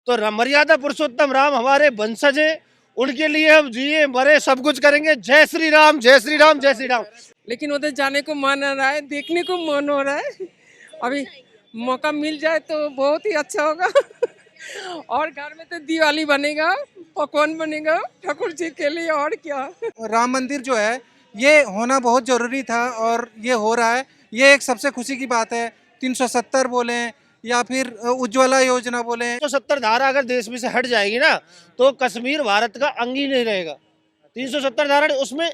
तो मर्यादा पुरुषोत्तम राम हमारे वंशज है, उनके लिए हम जिए मरे सब कुछ करेंगे। जय श्री राम, जय श्री राम, जय श्री राम। लेकिन उधर जाने को मन हो रहा है, देखने को मन हो रहा है। अभी मौका मिल जाए तो बहुत ही अच्छा होगा। और घर में तो दिवाली बनेगा, पकवान बनेगा ठाकुर जी के लिए, और क्या। राम मंदिर जो है ये होना बहुत ज़रूरी था और ये हो रहा है, ये एक सबसे खुशी की बात है। 370 बोलें या फिर उज्ज्वला योजना बोलें। 370 धारा अगर देश में से हट जाएगी ना तो कश्मीर भारत का अंग ही नहीं रहेगा। 370 धारा उसमें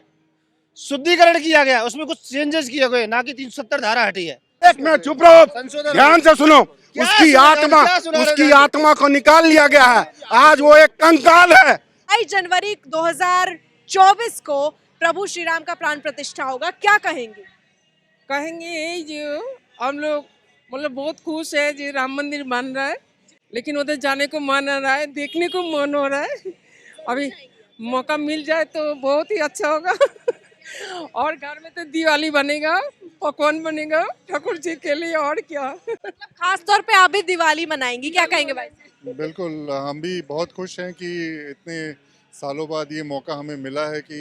शुद्धिकरण किया गया, उसमें कुछ चेंजेस किए गए, ना कि 370 धारा हटी है। एक मिनट चुप रहो, ध्यान से सुनो। उसकी आत्मा को निकाल लिया गया है, आज वो एक कंकाल है। 22 जनवरी 2024 को प्रभु श्री राम का प्राण प्रतिष्ठा होगा, क्या कहेंगे? कहेंगे यही जो हम लोग मतलब बहुत खुश है जी, राम मंदिर बन रहा है। लेकिन उधर जाने को मन हो रहा है, देखने को मन हो रहा है। अभी मौका मिल जाए तो बहुत ही अच्छा होगा। और घर में तो दिवाली बनेगा, पकवान बनेगा ठाकुर जी के लिए, और क्या। खास तौर पे आप भी दिवाली मनाएंगी, क्या कहेंगे भाई? बिल्कुल, हम भी बहुत खुश हैं कि इतने सालों बाद ये मौका हमें मिला है कि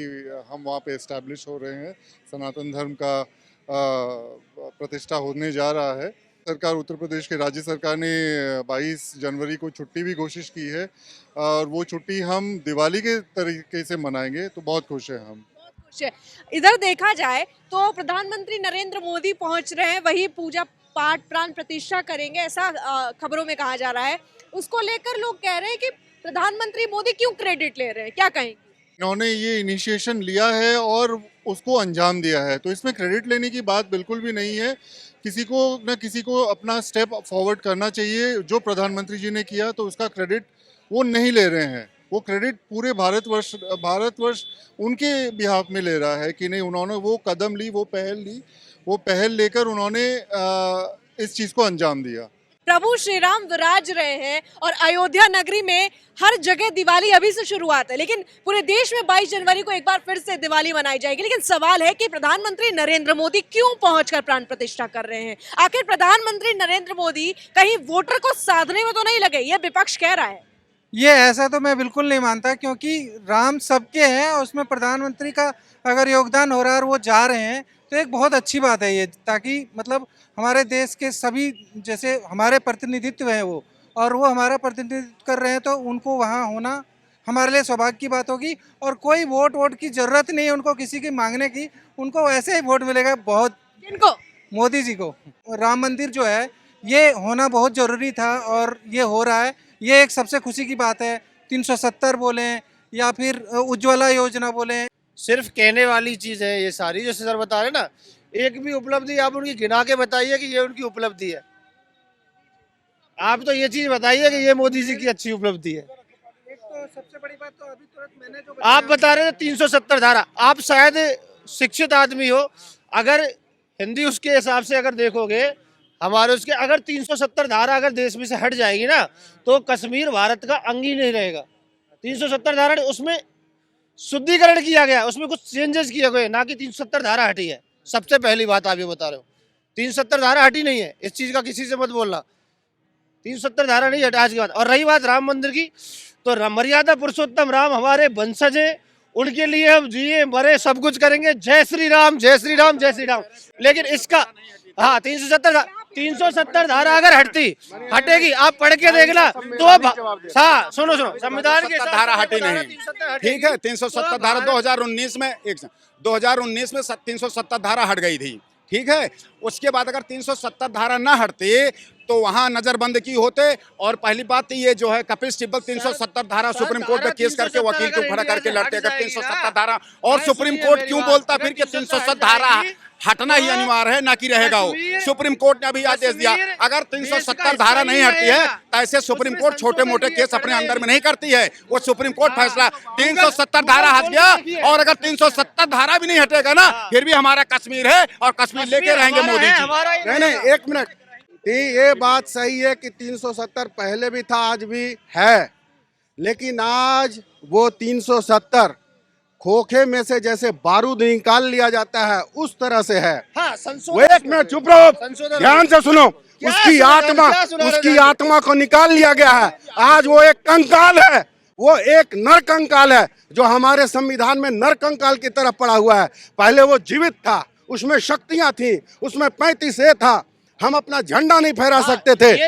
हम वहाँ पे इस्टेब्लिश हो रहे हैं। सनातन धर्म का प्रतिष्ठा होने जा रहा है। सरकार, उत्तर प्रदेश के राज्य सरकार ने 22 जनवरी को छुट्टी भी घोषित की है और वो छुट्टी हम दिवाली के तरीके से मनाएंगे, तो बहुत खुश हैं हम। इधर देखा जाए तो प्रधानमंत्री नरेंद्र मोदी पहुंच रहे हैं, वही पूजा पाठ प्राण प्रतिष्ठा करेंगे, ऐसा खबरों में कहा जा रहा है। उसको लेकर लोग कह रहे हैं कि प्रधानमंत्री मोदी क्यों क्रेडिट ले रहे हैं, क्या कहेंगे? इन्होंने ये इनिशिएशन लिया है और उसको अंजाम दिया है, तो इसमें क्रेडिट लेने की बात बिल्कुल भी नहीं है। किसी को न किसी को अपना स्टेप फॉरवर्ड करना चाहिए। जो प्रधानमंत्री जी ने किया तो उसका क्रेडिट वो नहीं ले रहे हैं, वो क्रेडिट पूरे भारतवर्ष उनके बिहाफ में ले रहा है कि नहीं, उन्होंने वो कदम ली, वो पहल लेकर उन्होंने इस चीज़ को अंजाम दिया। प्रभु श्री राम विराज रहे हैं और अयोध्या नगरी में हर जगह दिवाली अभी से शुरुआत है, लेकिन पूरे देश में 22 जनवरी को एक बार फिर से दिवाली मनाई जाएगी। लेकिन सवाल है कि प्रधानमंत्री नरेंद्र मोदी क्यों पहुंचकर प्राण प्रतिष्ठा कर रहे हैं? आखिर प्रधानमंत्री नरेंद्र मोदी कहीं वोटर को साधने में तो नहीं लगे, ये विपक्ष कह रहा है। ये ऐसा तो मैं बिल्कुल नहीं मानता, क्योंकि राम सबके हैं और उसमें प्रधानमंत्री का अगर योगदान हो रहा है और वो जा रहे हैं तो एक बहुत अच्छी बात है ये, ताकि मतलब हमारे देश के सभी, जैसे हमारे प्रतिनिधित्व है वो, और वो हमारा प्रतिनिधित्व कर रहे हैं तो उनको वहाँ होना हमारे लिए सौभाग्य की बात होगी। और कोई वोट की ज़रूरत नहीं है उनको किसी की मांगने की, उनको वैसे ही वोट मिलेगा। बहुत किनको? मोदी जी को। राम मंदिर जो है ये होना बहुत ज़रूरी था और ये हो रहा है, ये एक सबसे खुशी की बात है। 370 बोलें या फिर उज्ज्वला योजना बोलें। सिर्फ कहने वाली चीज है ये सारी, जो सर बता रहे ना, एक भी उपलब्धि आप उनकी गिना के बताइए कि ये उनकी उपलब्धि है। आप तो ये चीज बताइए कि ये मोदी जी की अच्छी उपलब्धि है। एक तो सबसे बड़ी बात तो अभी तुरंत मैंने जो आप बता रहे थे 370 धारा, आप शायद शिक्षित आदमी हो, अगर हिंदी उसके हिसाब से अगर देखोगे हमारे उसके, अगर 370 धारा अगर देश में से हट जाएगी ना तो कश्मीर भारत का अंग ही नहीं रहेगा। 370 धारा उसमें शुद्धिकरण किया गया, उसमें कुछ चेंजेस किए गए, ना कि 370 धारा हटी है। सबसे पहली बात आप ये बता रहे हो, 370 धारा हटी नहीं है, इस चीज का किसी से मत बोलना। 370 धारा नहीं हटा आज की बात। और रही बात राम मंदिर की, तो मर्यादा पुरुषोत्तम राम हमारे वंशज है, उनके लिए हम जिए मरे सब कुछ करेंगे। जय श्री राम, जय श्री राम, जय श्री राम। लेकिन इसका हाँ 370 धारा अगर हटेगी, आप पढ़ के देखना तो हाँ सुनो संविधान की धारा हटी नहीं, ठीक है। 370 धारा 2019 में 370 धारा हट गई थी, ठीक है। उसके बाद अगर 370 धारा ना हटती तो वहाँ नजरबंद की होते। और पहली बात ये जो है कपिल सिब्बल 370 धारा सुप्रीम कोर्ट में केस करके वकील को खड़ा करके लड़ते। अगर 370 धारा, और सुप्रीम कोर्ट क्यों बोलता फिर कि 370 धारा हटना ही अनिवार्य है, ना कि रहेगा वो। सुप्रीम कोर्ट ने अभी आदेश दिया, अगर 370 धारा नहीं हटती है तो ऐसे सुप्रीम कोर्ट छोटे मोटे केस अपने अंदर में नहीं करती है, वो सुप्रीम कोर्ट फैसला। 370 धारा हट गया और अगर 370 धारा भी नहीं हटेगा ना, फिर भी हमारा कश्मीर है और कश्मीर लेके रहेंगे मोदी जी। नहीं, एक मिनट, ये बात सही है कि 370 पहले भी था, आज भी है, लेकिन आज वो 370 खोखे में से जैसे बारूद निकाल लिया जाता है उस तरह से है। हाँ, एक मिनट चुप रहो, ध्यान से सुनो। क्या उसकी सुना रहे- आत्मा क्या सुना रहे उसकी हैं? आत्मा को निकाल लिया गया है। आज वो एक कंकाल है, वो एक नर कंकाल है जो हमारे संविधान में नर कंकाल की तरफ पड़ा हुआ है। पहले वो जीवित था, उसमें शक्तियां थी, उसमें 35 ए था, हम अपना झंडा नहीं फहरा सकते थे। ये